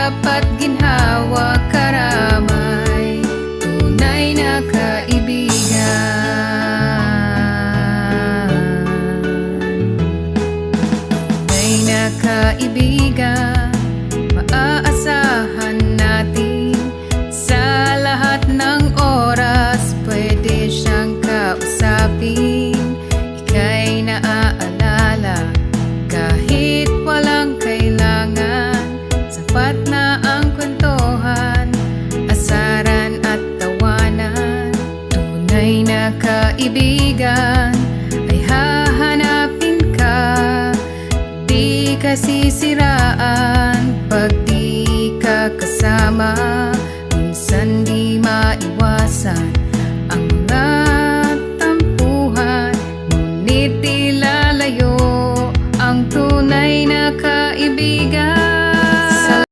dapat ginhawa karamay, tunay na kaibigan. Tunay na kaibigan, maaasahan natin sa lahat ng oras. Pwede siyang kausapin, ika'y naaalala kahit walang kailangan. Sapat na